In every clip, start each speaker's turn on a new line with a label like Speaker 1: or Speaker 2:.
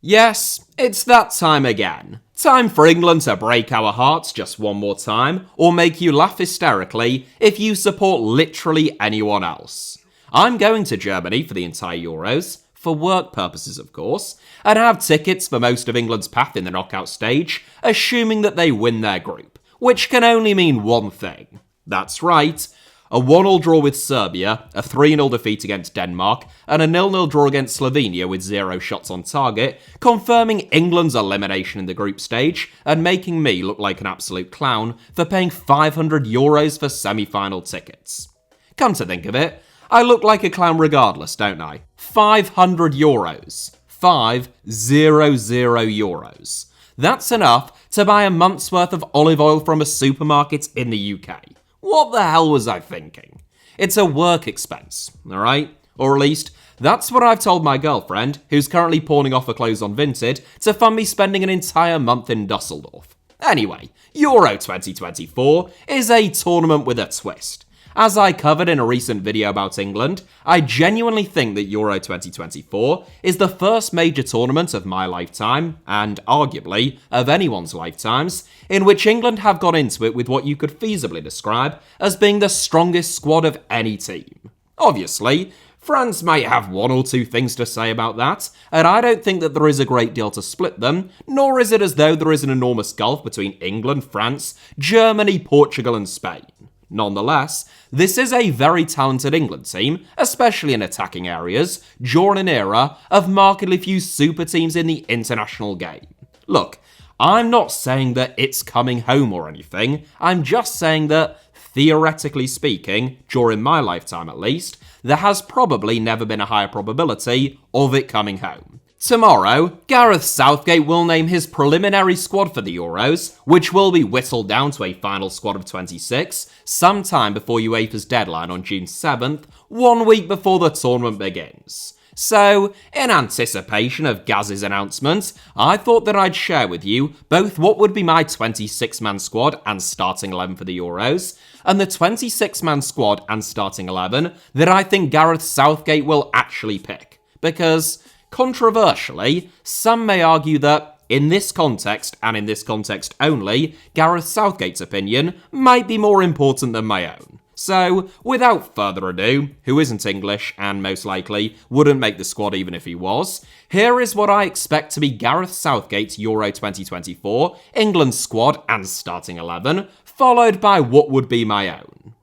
Speaker 1: Yes, it's that time again. Time for England to break our hearts just one more time, or make you laugh hysterically if you support literally anyone else. I'm going to Germany for the entire Euros, for work purposes of course, and have tickets for most of England's path in the knockout stage, assuming that they win their group, which can only mean one thing. That's right. A 1-1 draw with Serbia, a 3-0 defeat against Denmark, and a 0-0 draw against Slovenia with 0 shots on target, confirming England's elimination in the group stage and making me look like an absolute clown for paying €500 for semi-final tickets. Come to think of it, I look like a clown regardless, don't I? €500. €500. That's enough to buy a month's worth of olive oil from a supermarket in the UK. What the hell was I thinking? It's a work expense, alright? Or at least, that's what I've told my girlfriend, who's currently pawning off her clothes on Vinted, to fund me spending an entire month in Dusseldorf. Anyway, Euro 2024 is a tournament with a twist. As I covered in a recent video about England, I genuinely think that Euro 2024 is the first major tournament of my lifetime, and arguably of anyone's lifetimes, in which England have gone into it with what you could feasibly describe as being the strongest squad of any team. Obviously, France might have one or two things to say about that, and I don't think that there is a great deal to split them, nor is it as though there is an enormous gulf between England, France, Germany, Portugal and Spain. Nonetheless, this is a very talented England team, especially in attacking areas, during an era of markedly few super teams in the international game. Look, I'm not saying that it's coming home or anything, I'm just saying that, theoretically speaking, during my lifetime at least, there has probably never been a higher probability of it coming home. Tomorrow, Gareth Southgate will name his preliminary squad for the Euros, which will be whittled down to a final squad of 26, sometime before UEFA's deadline on June 7th, 1 week before the tournament begins. So, in anticipation of Gaz's announcement, I thought that I'd share with you both what would be my 26-man squad and starting 11 for the Euros, and the 26-man squad and starting 11 that I think Gareth Southgate will actually pick. Because, controversially, some may argue that, in this context, and in this context only, Gareth Southgate's opinion might be more important than my own. So, without further ado, who isn't English, and most likely wouldn't make the squad even if he was, here is what I expect to be Gareth Southgate's Euro 2024, England squad and starting 11, followed by what would be my own.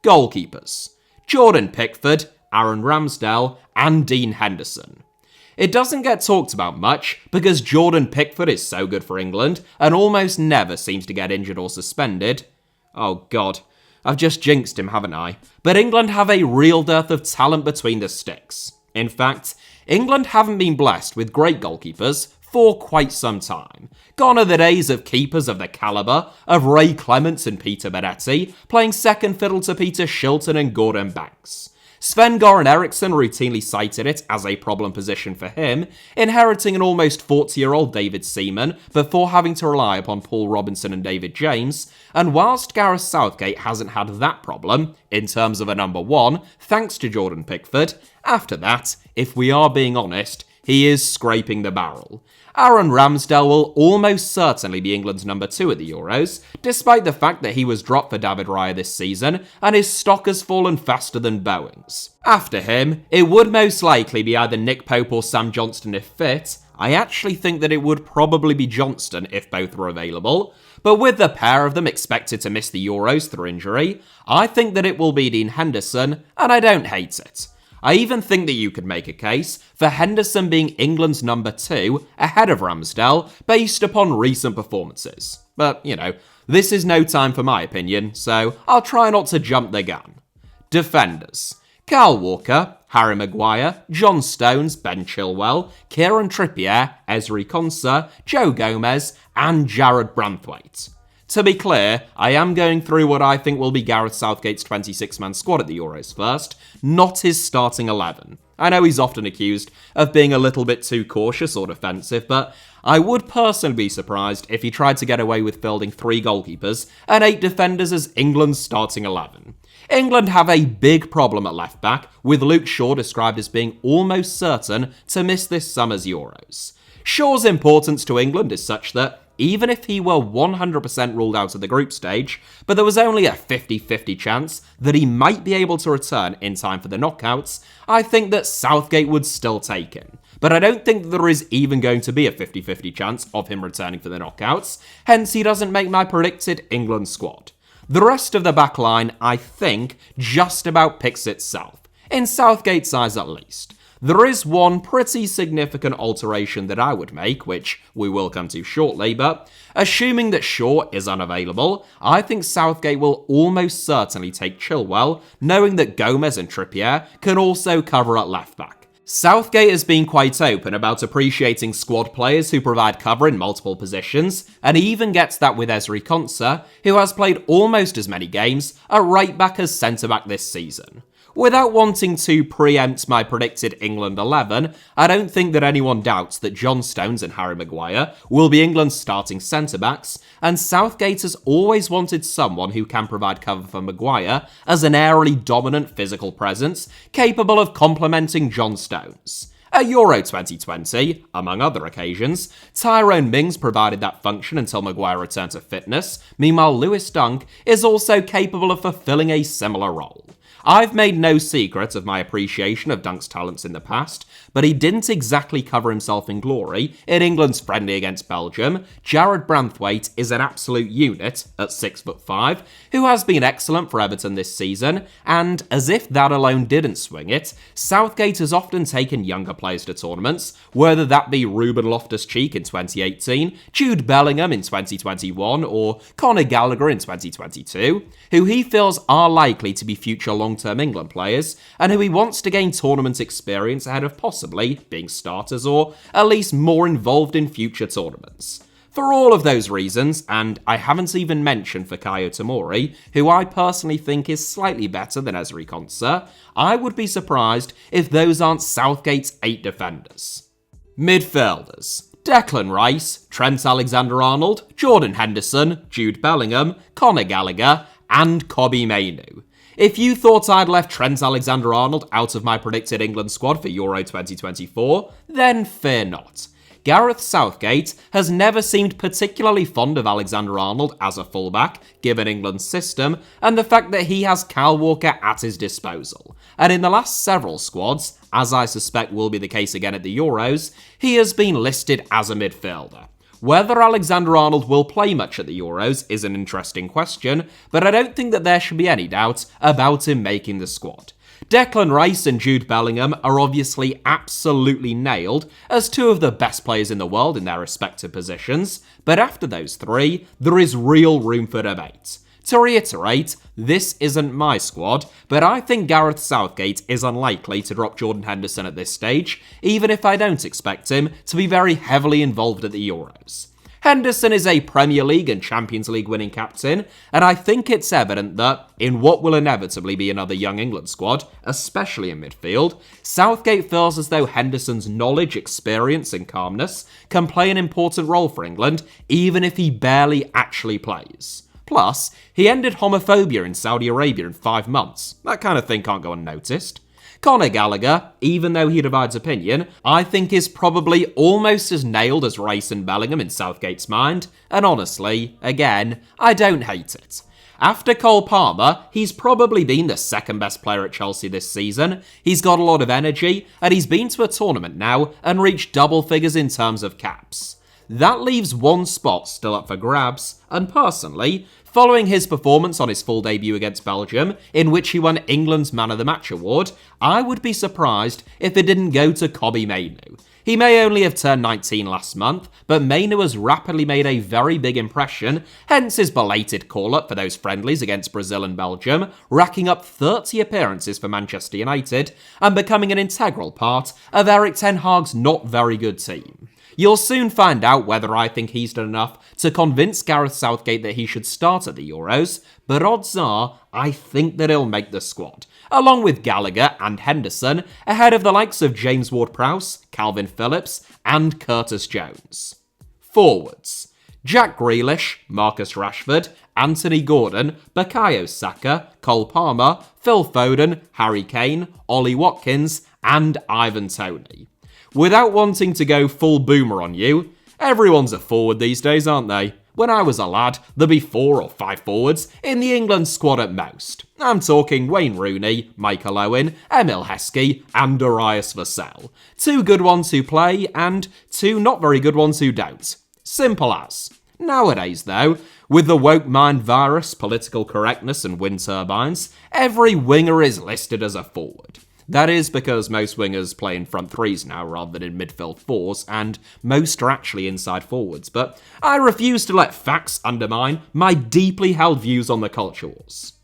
Speaker 1: Goalkeepers: Jordan Pickford, Aaron Ramsdale, and Dean Henderson. It doesn't get talked about much because Jordan Pickford is so good for England and almost never seems to get injured or suspended. Oh god, I've just jinxed him, haven't I? But England have a real dearth of talent between the sticks. In fact, England haven't been blessed with great goalkeepers for quite some time. Gone are the days of keepers of the calibre of Ray Clements and Peter Benetti playing second fiddle to Peter Shilton and Gordon Banks. Sven-Goran Eriksson routinely cited it as a problem position for him, inheriting an almost 40-year-old David Seaman before having to rely upon Paul Robinson and David James, and whilst Gareth Southgate hasn't had that problem, in terms of a number one, thanks to Jordan Pickford, after that, if we are being honest, he is scraping the barrel. Aaron Ramsdale will almost certainly be England's number 2 at the Euros, despite the fact that he was dropped for David Raya this season and his stock has fallen faster than Bowen's. After him, it would most likely be either Nick Pope or Sam Johnston if fit. I actually think that it would probably be Johnston if both were available, but with the pair of them expected to miss the Euros through injury, I think that it will be Dean Henderson, and I don't hate it. I even think that you could make a case for Henderson being England's number 2 ahead of Ramsdale based upon recent performances. But, this is no time for my opinion, so I'll try not to jump the gun. Defenders: Kyle Walker, Harry Maguire, John Stones, Ben Chilwell, Kieran Trippier, Ezri Konsa, Joe Gomez, and Jared Branthwaite. To be clear, I am going through what I think will be Gareth Southgate's 26-man squad at the Euros first, not his starting 11. I know he's often accused of being a little bit too cautious or defensive, but I would personally be surprised if he tried to get away with fielding 3 goalkeepers and 8 defenders as England's starting 11. England have a big problem at left back, with Luke Shaw described as being almost certain to miss this summer's Euros. Shaw's importance to England is such that even if he were 100% ruled out of the group stage, but there was only a 50-50 chance that he might be able to return in time for the knockouts, I think that Southgate would still take him. But I don't think that there is even going to be a 50-50 chance of him returning for the knockouts, hence he doesn't make my predicted England squad. The rest of the back line, I think, just about picks itself, in Southgate's eyes at least. There is one pretty significant alteration that I would make, which we will come to shortly, but assuming that Shaw is unavailable, I think Southgate will almost certainly take Chilwell, knowing that Gomez and Trippier can also cover at left back. Southgate has been quite open about appreciating squad players who provide cover in multiple positions, and he even gets that with Ezri Konsa, who has played almost as many games at right back as centre back this season. Without wanting to preempt my predicted England 11, I don't think that anyone doubts that John Stones and Harry Maguire will be England's starting centre-backs, and Southgate has always wanted someone who can provide cover for Maguire as an airily dominant physical presence, capable of complementing John Stones. At Euro 2020, among other occasions, Tyrone Mings provided that function until Maguire returned to fitness. Meanwhile, Lewis Dunk is also capable of fulfilling a similar role. I've made no secret of my appreciation of Dunk's talents in the past, but he didn't exactly cover himself in glory in England's friendly against Belgium. Jared Branthwaite is an absolute unit at 6'5", who has been excellent for Everton this season, and as if that alone didn't swing it, Southgate has often taken younger players to tournaments, whether that be Ruben Loftus-Cheek in 2018, Jude Bellingham in 2021, or Conor Gallagher in 2022, who he feels are likely to be future long-term England players, and who he wants to gain tournament experience ahead of possibly being starters or at least more involved in future tournaments. For all of those reasons, and I haven't even mentioned Fikayo Tomori, who I personally think is slightly better than Ezri Konsa, I would be surprised if those aren't Southgate's 8 defenders. Midfielders: Declan Rice, Trent Alexander-Arnold, Jordan Henderson, Jude Bellingham, Conor Gallagher, and Kobbie Mainoo. If you thought I'd left Trent Alexander-Arnold out of my predicted England squad for Euro 2024, then fear not. Gareth Southgate has never seemed particularly fond of Alexander-Arnold as a fullback, given England's system, and the fact that he has Kyle Walker at his disposal. And in the last several squads, as I suspect will be the case again at the Euros, he has been listed as a midfielder. Whether Alexander-Arnold will play much at the Euros is an interesting question, but I don't think that there should be any doubt about him making the squad. Declan Rice and Jude Bellingham are obviously absolutely nailed as two of the best players in the world in their respective positions, but after those three, there is real room for debate. To reiterate, this isn't my squad, but I think Gareth Southgate is unlikely to drop Jordan Henderson at this stage, even if I don't expect him to be very heavily involved at the Euros. Henderson is a Premier League and Champions League winning captain, and I think it's evident that, in what will inevitably be another young England squad, especially in midfield, Southgate feels as though Henderson's knowledge, experience and calmness can play an important role for England, even if he barely actually plays. Plus, he ended homophobia in Saudi Arabia in 5 months. That kind of thing can't go unnoticed. Conor Gallagher, even though he divides opinion, I think is probably almost as nailed as Rice and Bellingham in Southgate's mind, and honestly, again, I don't hate it. After Cole Palmer, he's probably been the second best player at Chelsea this season. He's got a lot of energy, and he's been to a tournament now and reached double figures in terms of caps. That leaves one spot still up for grabs, and personally, following his performance on his full debut against Belgium, in which he won England's Man of the Match award, I would be surprised if it didn't go to Kobbie Mainoo. He may only have turned 19 last month, but Mainoo has rapidly made a very big impression, hence his belated call-up for those friendlies against Brazil and Belgium, racking up 30 appearances for Manchester United, and becoming an integral part of Erik ten Hag's not very good team. You'll soon find out whether I think he's done enough to convince Gareth Southgate that he should start at the Euros, but odds are I think that he'll make the squad, along with Gallagher and Henderson, ahead of the likes of James Ward-Prowse, Calvin Phillips, and Curtis Jones. Forwards: Jack Grealish, Marcus Rashford, Anthony Gordon, Bukayo Saka, Cole Palmer, Phil Foden, Harry Kane, Ollie Watkins, and Ivan Toney. Without wanting to go full boomer on you, everyone's a forward these days, aren't they? When I was a lad, there'd be 4 or 5 forwards in the England squad at most. I'm talking Wayne Rooney, Michael Owen, Emil Heskey, and Darius Vassell. 2 good ones who play, and 2 not very good ones who don't. Simple as. Nowadays, though, with the woke mind virus, political correctness, and wind turbines, every winger is listed as a forward. That is because most wingers play in front threes now rather than in midfield fours, and most are actually inside forwards. But I refuse to let facts undermine my deeply held views on the culture wars.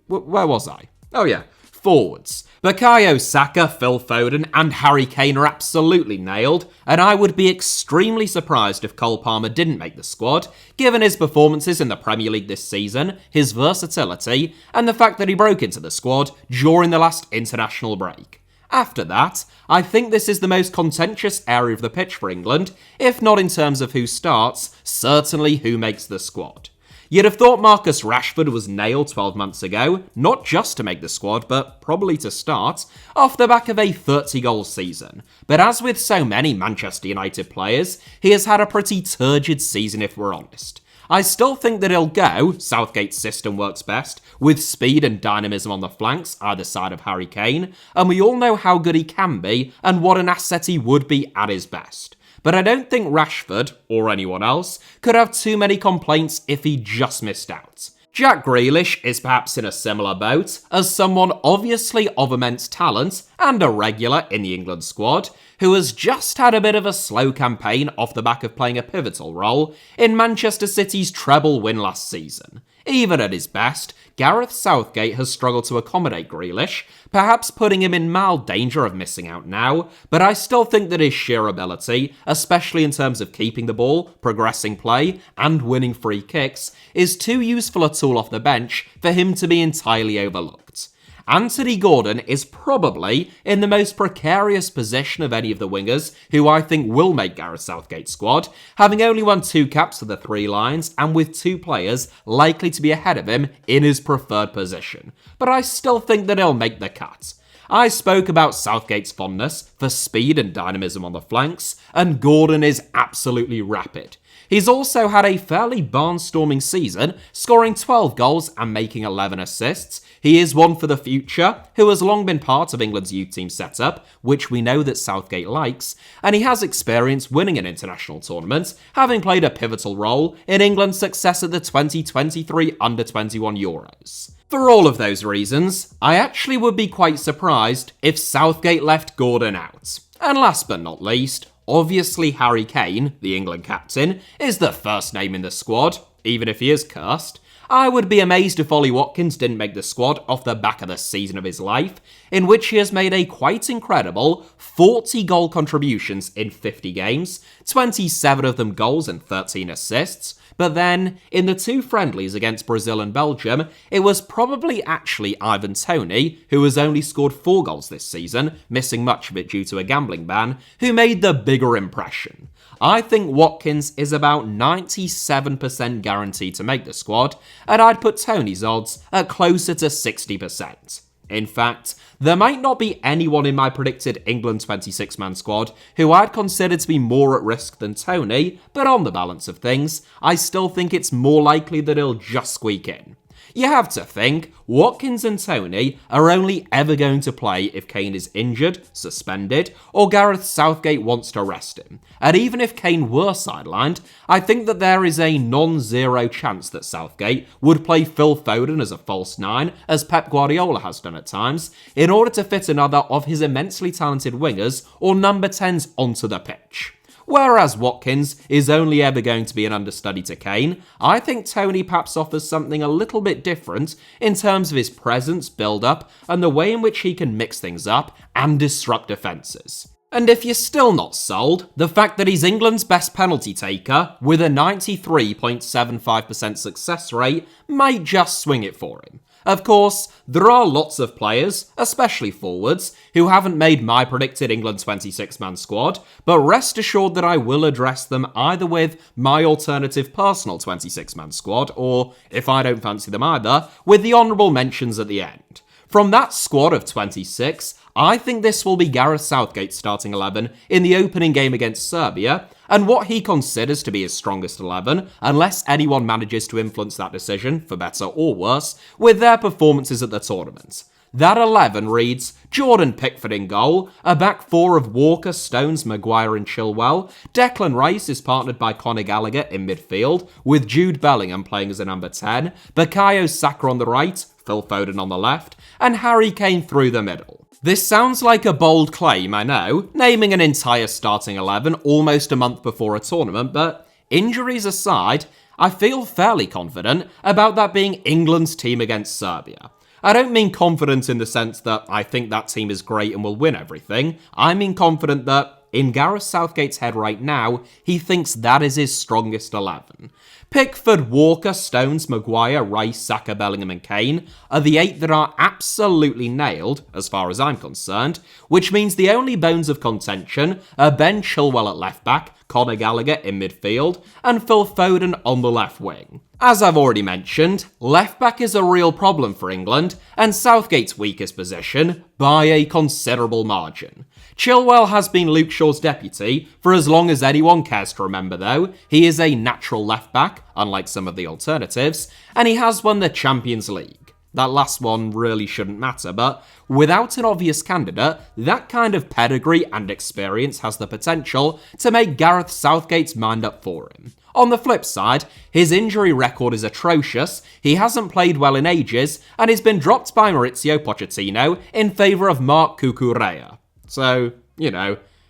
Speaker 1: Where was I? Oh yeah, forwards. Bukayo Saka, Phil Foden, and Harry Kane are absolutely nailed, and I would be extremely surprised if Cole Palmer didn't make the squad, given his performances in the Premier League this season, his versatility, and the fact that he broke into the squad during the last international break. After that, I think this is the most contentious area of the pitch for England, if not in terms of who starts, certainly who makes the squad. You'd have thought Marcus Rashford was nailed 12 months ago, not just to make the squad, but probably to start, off the back of a 30-goal season. But as with so many Manchester United players, he has had a pretty turgid season if we're honest. I still think that he'll go, Southgate's system works best, with speed and dynamism on the flanks, either side of Harry Kane, and we all know how good he can be and what an asset he would be at his best. But I don't think Rashford, or anyone else, could have too many complaints if he just missed out. Jack Grealish is perhaps in a similar boat, as someone obviously of immense talent and a regular in the England squad, who has just had a bit of a slow campaign off the back of playing a pivotal role in Manchester City's treble win last season. Even at his best, Gareth Southgate has struggled to accommodate Grealish, perhaps putting him in mild danger of missing out now, but I still think that his sheer ability, especially in terms of keeping the ball, progressing play, and winning free kicks, is too useful a tool off the bench for him to be entirely overlooked. Anthony Gordon is probably in the most precarious position of any of the wingers who I think will make Gareth Southgate's squad, having only won 2 caps for the 3 Lions and with 2 players likely to be ahead of him in his preferred position. But I still think that he'll make the cut. I spoke about Southgate's fondness for speed and dynamism on the flanks, and Gordon is absolutely rapid. He's also had a fairly barnstorming season, scoring 12 goals and making 11 assists. He is one for the future, who has long been part of England's youth team setup, which we know that Southgate likes, and he has experience winning an international tournament, having played a pivotal role in England's success at the 2023 Under-21 Euros. For all of those reasons, I actually would be quite surprised if Southgate left Gordon out. And last but not least, obviously Harry Kane, the England captain, is the first name in the squad, even if he is cursed. I would be amazed if Ollie Watkins didn't make the squad off the back of the season of his life, in which he has made a quite incredible 40 goal contributions in 50 games, 27 of them goals and 13 assists. But then, in the 2 friendlies against Brazil and Belgium, it was probably actually Ivan Toney, who has only scored 4 goals this season, missing much of it due to a gambling ban, who made the bigger impression. I think Watkins is about 97% guaranteed to make the squad, and I'd put Toney's odds at closer to 60%. In fact, there might not be anyone in my predicted England 26-man squad who I'd consider to be more at risk than Toney, but on the balance of things, I still think it's more likely that he'll just squeak in. You have to think, Watkins and Toney are only ever going to play if Kane is injured, suspended, or Gareth Southgate wants to rest him. And even if Kane were sidelined, I think that there is a non-zero chance that Southgate would play Phil Foden as a false 9, as Pep Guardiola has done at times, in order to fit another of his immensely talented wingers or number 10s onto the pitch. Whereas Watkins is only ever going to be an understudy to Kane, I think Toney perhaps offers something a little bit different in terms of his presence, build-up, and the way in which he can mix things up and disrupt defences. And if you're still not sold, the fact that he's England's best penalty taker, with a 93.75% success rate, might just swing it for him. Of course, there are lots of players, especially forwards, who haven't made my predicted England 26-man squad, but rest assured that I will address them either with my alternative personal 26-man squad, or, if I don't fancy them either, with the honourable mentions at the end. From that squad of 26, I think this will be Gareth Southgate's starting 11 in the opening game against Serbia, and what he considers to be his strongest 11, unless anyone manages to influence that decision, for better or worse, with their performances at the tournament. That 11 reads Jordan Pickford in goal, a back four of Walker, Stones, Maguire and Chilwell. Declan Rice is partnered by Conor Gallagher in midfield, with Jude Bellingham playing as a number 10, Bukayo Saka on the right, Phil Foden on the left, and Harry Kane through the middle. This sounds like a bold claim, I know, naming an entire starting 11 almost a month before a tournament, but injuries aside, I feel fairly confident about that being England's team against Serbia. I don't mean confident in the sense that I think that team is great and will win everything. I mean confident that, in Gareth Southgate's head right now, he thinks that is his strongest 11. Pickford, Walker, Stones, Maguire, Rice, Saka, Bellingham and Kane are the 8 that are absolutely nailed, as far as I'm concerned, which means the only bones of contention are Ben Chilwell at left back, Conor Gallagher in midfield, and Phil Foden on the left wing. As I've already mentioned, left back is a real problem for England, and Southgate's weakest position by a considerable margin. Chilwell has been Luke Shaw's deputy for as long as anyone cares to remember though. He is a natural left back, unlike some of the alternatives, and he has won the Champions League. That last one really shouldn't matter, but without an obvious candidate, that kind of pedigree and experience has the potential to make Gareth Southgate's mind up for him. On the flip side, his injury record is atrocious, he hasn't played well in ages, and he's been dropped by Mauricio Pochettino in favour of Marc Cucurella. So,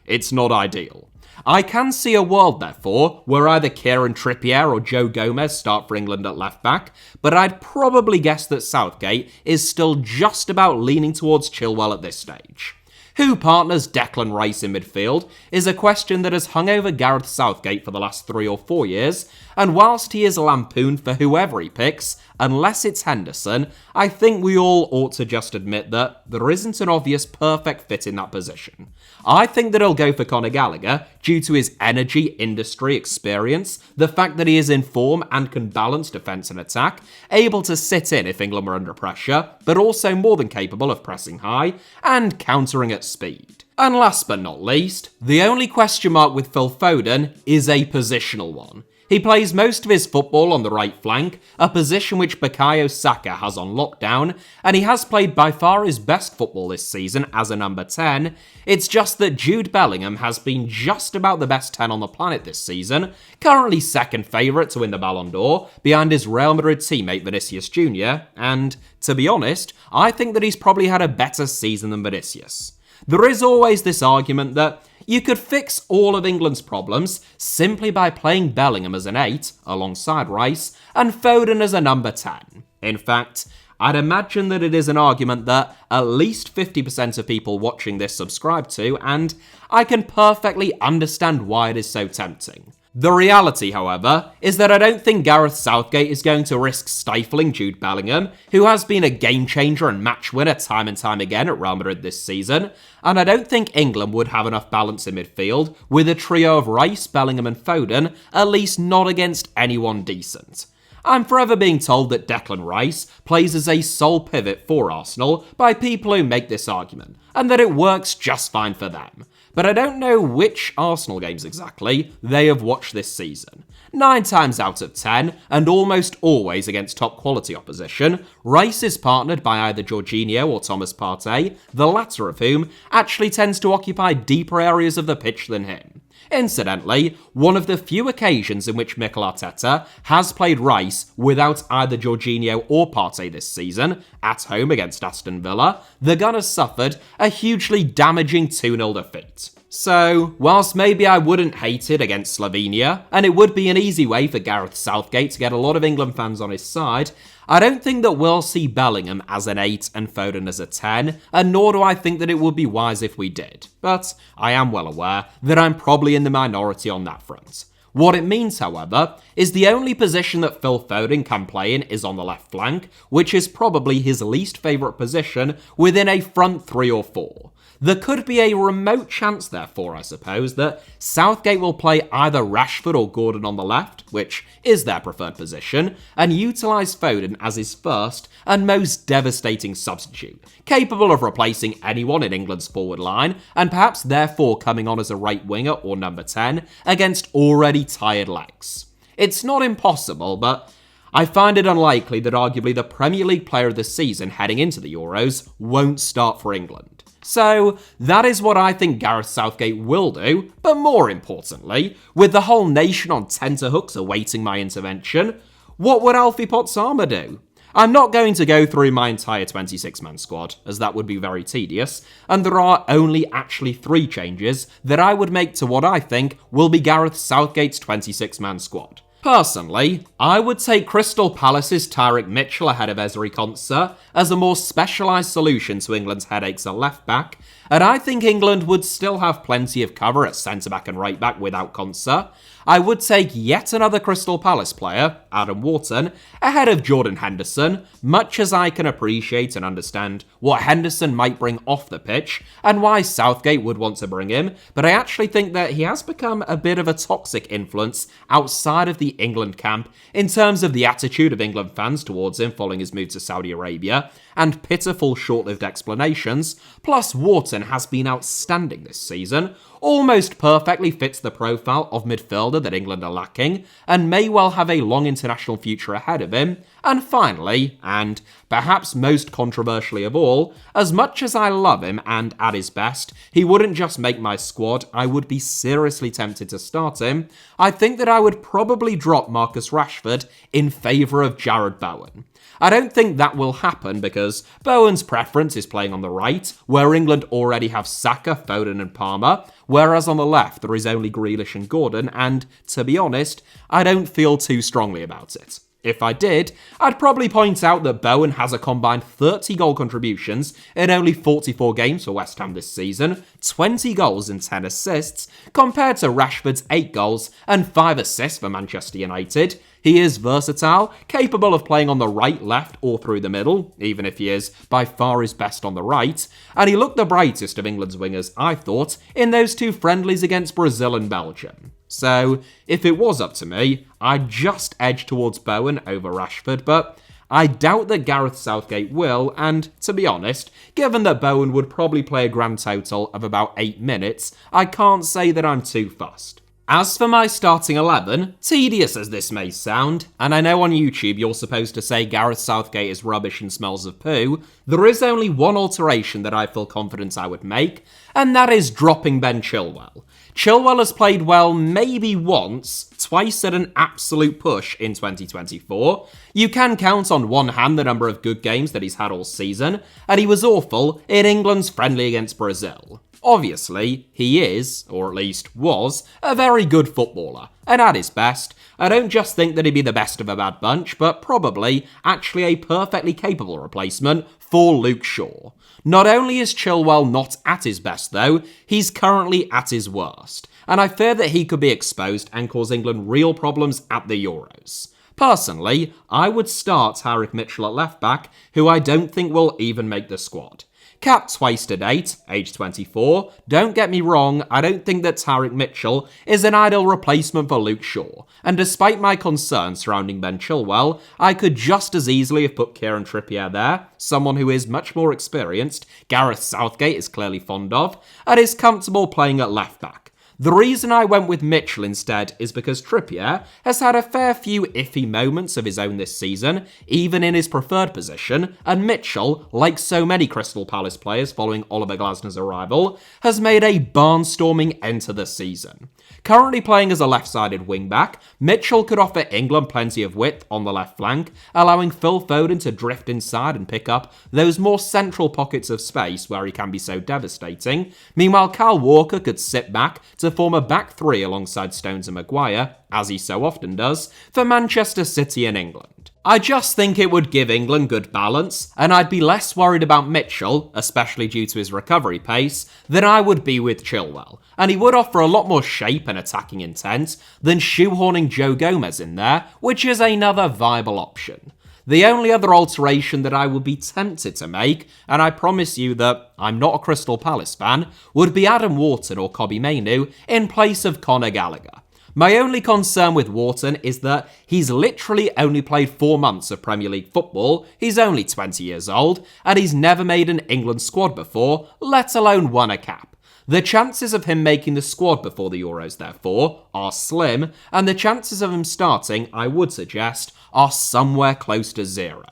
Speaker 1: it's not ideal. I can see a world, therefore, where either Kieran Trippier or Joe Gomez start for England at left back, but I'd probably guess that Southgate is still just about leaning towards Chilwell at this stage. Who partners Declan Rice in midfield is a question that has hung over Gareth Southgate for the last 3 or 4 years, and whilst he is lampooned for whoever he picks, unless it's Henderson, I think we all ought to just admit that there isn't an obvious perfect fit in that position. I think that he'll go for Conor Gallagher due to his energy, industry, experience, the fact that he is in form and can balance defence and attack, able to sit in if England were under pressure, but also more than capable of pressing high and countering at speed. And last but not least, the only question mark with Phil Foden is a positional one. He plays most of his football on the right flank, a position which Bukayo Saka has on lockdown, and he has played by far his best football this season as a number 10. It's just that Jude Bellingham has been just about the best 10 on the planet this season, currently second favourite to win the Ballon d'Or, behind his Real Madrid teammate Vinicius Jr., and, to be honest, I think that he's probably had a better season than Vinicius. There is always this argument that you could fix all of England's problems simply by playing Bellingham as an 8, alongside Rice, and Foden as a number 10. In fact, I'd imagine that it is an argument that at least 50% of people watching this subscribe to, and I can perfectly understand why it is so tempting. The reality, however, is that I don't think Gareth Southgate is going to risk stifling Jude Bellingham, who has been a game changer and match winner time and time again at Real Madrid this season, and I don't think England would have enough balance in midfield with a trio of Rice, Bellingham and Foden, at least not against anyone decent. I'm forever being told that Declan Rice plays as a sole pivot for Arsenal by people who make this argument, and that it works just fine for them. But I don't know which Arsenal games exactly they have watched this season. 9 times out of 10, and almost always against top quality opposition, Rice is partnered by either Jorginho or Thomas Partey, the latter of whom actually tends to occupy deeper areas of the pitch than him. Incidentally, one of the few occasions in which Mikel Arteta has played Rice without either Jorginho or Partey this season, at home against Aston Villa, the Gunners suffered a hugely damaging 2-0 defeat. So, whilst maybe I wouldn't hate it against Slovenia, and it would be an easy way for Gareth Southgate to get a lot of England fans on his side, I don't think that we'll see Bellingham as an 8 and Foden as a 10, and nor do I think that it would be wise if we did. But I am well aware that I'm probably in the minority on that front. What it means, however, is the only position that Phil Foden can play in is on the left flank, which is probably his least favourite position within a front 3 or 4. There could be a remote chance, therefore, I suppose, that Southgate will play either Rashford or Gordon on the left, which is their preferred position, and utilise Foden as his first and most devastating substitute, capable of replacing anyone in England's forward line, and perhaps therefore coming on as a right winger or number 10 against already tired legs. It's not impossible, but I find it unlikely that arguably the Premier League player of the season heading into the Euros won't start for England. So that is what I think Gareth Southgate will do, but more importantly, with the whole nation on tenterhooks awaiting my intervention, what would Alfie Potsama do? I'm not going to go through my entire 26-man squad, as that would be very tedious, and there are only actually 3 changes that I would make to what I think will be Gareth Southgate's 26-man squad. Personally, I would take Crystal Palace's Tyrick Mitchell ahead of Ezri Konsa as a more specialised solution to England's headaches at left-back, and I think England would still have plenty of cover at centre-back and right-back without Konsa. I would take yet another Crystal Palace player, Adam Wharton, ahead of Jordan Henderson, much as I can appreciate and understand what Henderson might bring off the pitch and why Southgate would want to bring him, but I actually think that he has become a bit of a toxic influence outside of the England camp in terms of the attitude of England fans towards him following his move to Saudi Arabia, and pitiful short-lived explanations, plus Wharton has been outstanding this season, almost perfectly fits the profile of midfielder that England are lacking, and may well have a long international future ahead of him. And finally, and perhaps most controversially of all, as much as I love him and at his best, he wouldn't just make my squad, I would be seriously tempted to start him. I think that I would probably drop Marcus Rashford in favour of Jarrod Bowen. I don't think that will happen because Bowen's preference is playing on the right, where England already have Saka, Foden and Palmer, whereas on the left there is only Grealish and Gordon, and, to be honest, I don't feel too strongly about it. If I did, I'd probably point out that Bowen has a combined 30 goal contributions in only 44 games for West Ham this season, 20 goals and 10 assists, compared to Rashford's 8 goals and 5 assists for Manchester United. He is versatile, capable of playing on the right, left, or through the middle, even if he is by far his best on the right, and he looked the brightest of England's wingers, I thought, in those 2 friendlies against Brazil and Belgium. So, if it was up to me, I'd just edge towards Bowen over Rashford, but I doubt that Gareth Southgate will, and to be honest, given that Bowen would probably play a grand total of about 8 minutes, I can't say that I'm too fussed. As for my starting 11, tedious as this may sound, and I know on YouTube you're supposed to say Gareth Southgate is rubbish and smells of poo, there is only one alteration that I feel confident I would make, and that is dropping Ben Chilwell. Chilwell has played well maybe once, twice at an absolute push in 2024. You can count on one hand the number of good games that he's had all season, and he was awful in England's friendly against Brazil. Obviously, he is, or at least was, a very good footballer, and at his best, I don't just think that he'd be the best of a bad bunch, but probably actually a perfectly capable replacement for Luke Shaw. Not only is Chilwell not at his best though, he's currently at his worst, and I fear that he could be exposed and cause England real problems at the Euros. Personally, I would start Tyrick Mitchell at left back, who I don't think will even make the squad. Capped twice to date, age 24, don't get me wrong, I don't think that Tyrick Mitchell is an ideal replacement for Luke Shaw, and despite my concerns surrounding Ben Chilwell, I could just as easily have put Kieran Trippier there, someone who is much more experienced, Gareth Southgate is clearly fond of, and is comfortable playing at left back. The reason I went with Mitchell instead is because Trippier has had a fair few iffy moments of his own this season, even in his preferred position, and Mitchell, like so many Crystal Palace players following Oliver Glasner's arrival, has made a barnstorming end to the season. Currently playing as a left-sided wing-back, Mitchell could offer England plenty of width on the left flank, allowing Phil Foden to drift inside and pick up those more central pockets of space where he can be so devastating. Meanwhile, Kyle Walker could sit back to form a back 3 alongside Stones and Maguire, as he so often does, for Manchester City and England. I just think it would give England good balance, and I'd be less worried about Mitchell, especially due to his recovery pace, than I would be with Chilwell, and he would offer a lot more shape and attacking intent than shoehorning Joe Gomez in there, which is another viable option. The only other alteration that I would be tempted to make, and I promise you that I'm not a Crystal Palace fan, would be Adam Wharton or Kobbie Mainoo in place of Conor Gallagher. My only concern with Wharton is that he's literally only played 4 months of Premier League football, he's only 20 years old, and he's never made an England squad before, let alone won a cap. The chances of him making the squad before the Euros, therefore, are slim, and the chances of him starting, I would suggest, are somewhere close to zero.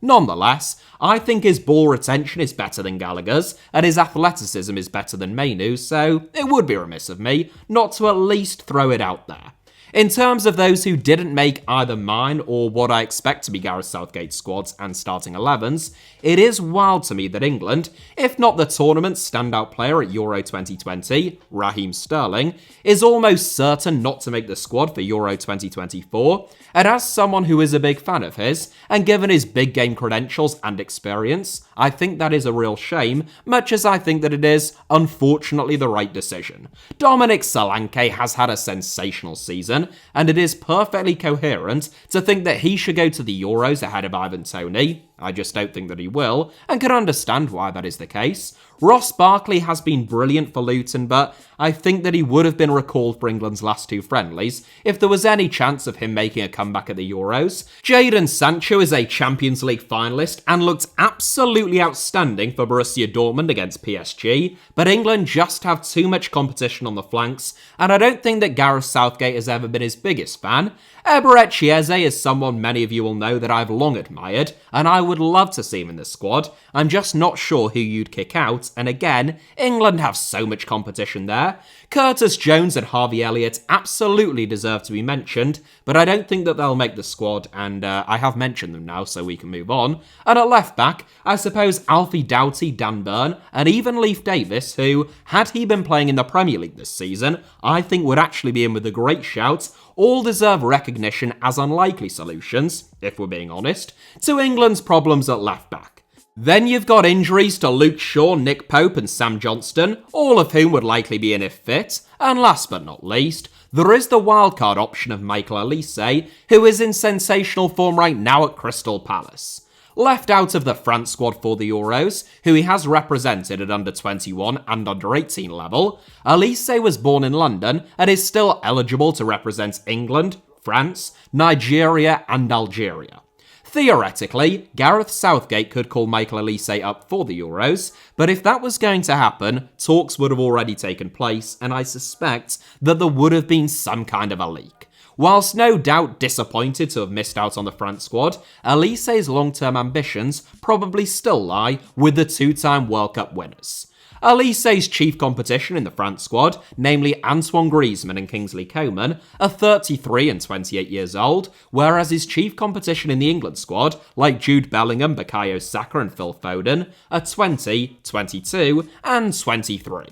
Speaker 1: Nonetheless, I think his ball retention is better than Gallagher's, and his athleticism is better than Mainoo's, so it would be remiss of me not to at least throw it out there. In terms of those who didn't make either mine or what I expect to be Gareth Southgate's squads and starting 11s, it is wild to me that England, if not the tournament's standout player at Euro 2020, Raheem Sterling, is almost certain not to make the squad for Euro 2024, and as someone who is a big fan of his, and given his big game credentials and experience, I think that is a real shame, much as I think that it is, unfortunately, the right decision. Dominic Solanke has had a sensational season, and it is perfectly coherent to think that he should go to the Euros ahead of Ivan Toney. I just don't think that he will, and can understand why that is the case. Ross Barkley has been brilliant for Luton, but I think that he would have been recalled for England's last 2 friendlies if there was any chance of him making a comeback at the Euros. Jadon Sancho is a Champions League finalist and looked absolutely outstanding for Borussia Dortmund against PSG, but England just have too much competition on the flanks, and I don't think that Gareth Southgate has ever been his biggest fan. Eberechi Eze is someone many of you will know that I've long admired, and I would love to see him in the squad. I'm just not sure who you'd kick out, and again, England have so much competition there. Curtis Jones and Harvey Elliott absolutely deserve to be mentioned, but I don't think that they'll make the squad, and I have mentioned them now, so we can move on. And at left back, I suppose Alfie Doughty, Dan Burn, and even Leif Davis, who, had he been playing in the Premier League this season, I think would actually be in with a great shout, all deserve recognition as unlikely solutions, if we're being honest, to England's problems at left back. Then you've got injuries to Luke Shaw, Nick Pope and Sam Johnston, all of whom would likely be in if fit, and last but not least, there is the wildcard option of Michael Olise, who is in sensational form right now at Crystal Palace. Left out of the France squad for the Euros, who he has represented at under 21 and under 18 level, Olise was born in London and is still eligible to represent England, France, Nigeria and Algeria. Theoretically, Gareth Southgate could call Michael Olise up for the Euros, but if that was going to happen, talks would have already taken place, and I suspect that there would have been some kind of a leak. Whilst no doubt disappointed to have missed out on the France squad, Olise's long-term ambitions probably still lie with the 2-time World Cup winners. Olise's chief competition in the France squad, namely Antoine Griezmann and Kingsley Coman, are 33 and 28 years old, whereas his chief competition in the England squad, like Jude Bellingham, Bukayo Saka and Phil Foden, are 20, 22 and 23.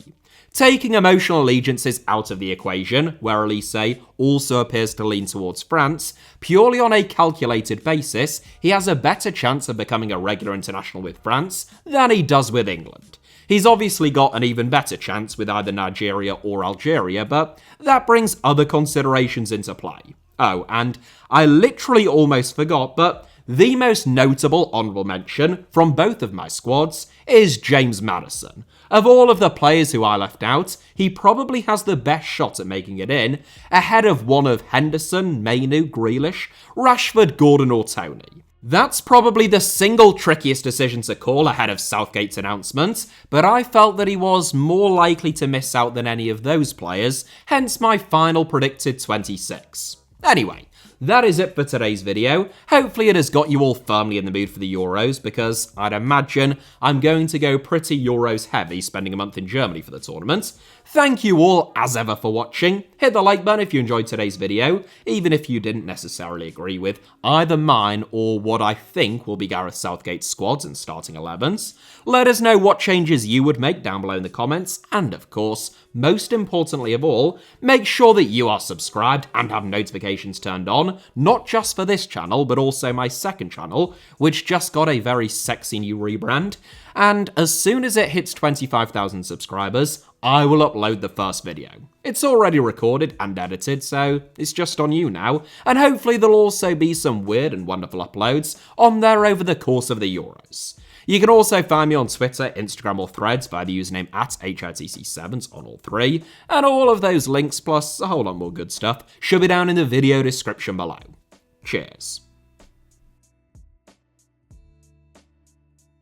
Speaker 1: Taking emotional allegiances out of the equation, where Olise also appears to lean towards France, purely on a calculated basis, he has a better chance of becoming a regular international with France than he does with England. He's obviously got an even better chance with either Nigeria or Algeria, but that brings other considerations into play. Oh, and I literally almost forgot, but the most notable honourable mention from both of my squads is James Maddison. Of all of the players who I left out, he probably has the best shot at making it in, ahead of one of Henderson, Mainoo, Grealish, Rashford, Gordon or Toney. That's probably the single trickiest decision to call ahead of Southgate's announcement, but I felt that he was more likely to miss out than any of those players, hence my final predicted 26. Anyway, that is it for today's video. Hopefully it has got you all firmly in the mood for the Euros, because I'd imagine I'm going to go pretty Euros heavy spending a month in Germany for the tournament. Thank you all, as ever, for watching. Hit the like button if you enjoyed today's video, even if you didn't necessarily agree with either mine or what I think will be Gareth Southgate's squads and starting 11s. Let us know what changes you would make down below in the comments, and of course, most importantly of all, make sure that you are subscribed and have notifications turned on, not just for this channel, but also my second channel, which just got a very sexy new rebrand. And as soon as it hits 25,000 subscribers, I will upload the first video. It's already recorded and edited, so it's just on you now, and hopefully there'll also be some weird and wonderful uploads on there over the course of the Euros. You can also find me on Twitter, Instagram or Threads by the username at HITC Sevens on all three, and all of those links plus a whole lot more good stuff should be down in the video description below. Cheers.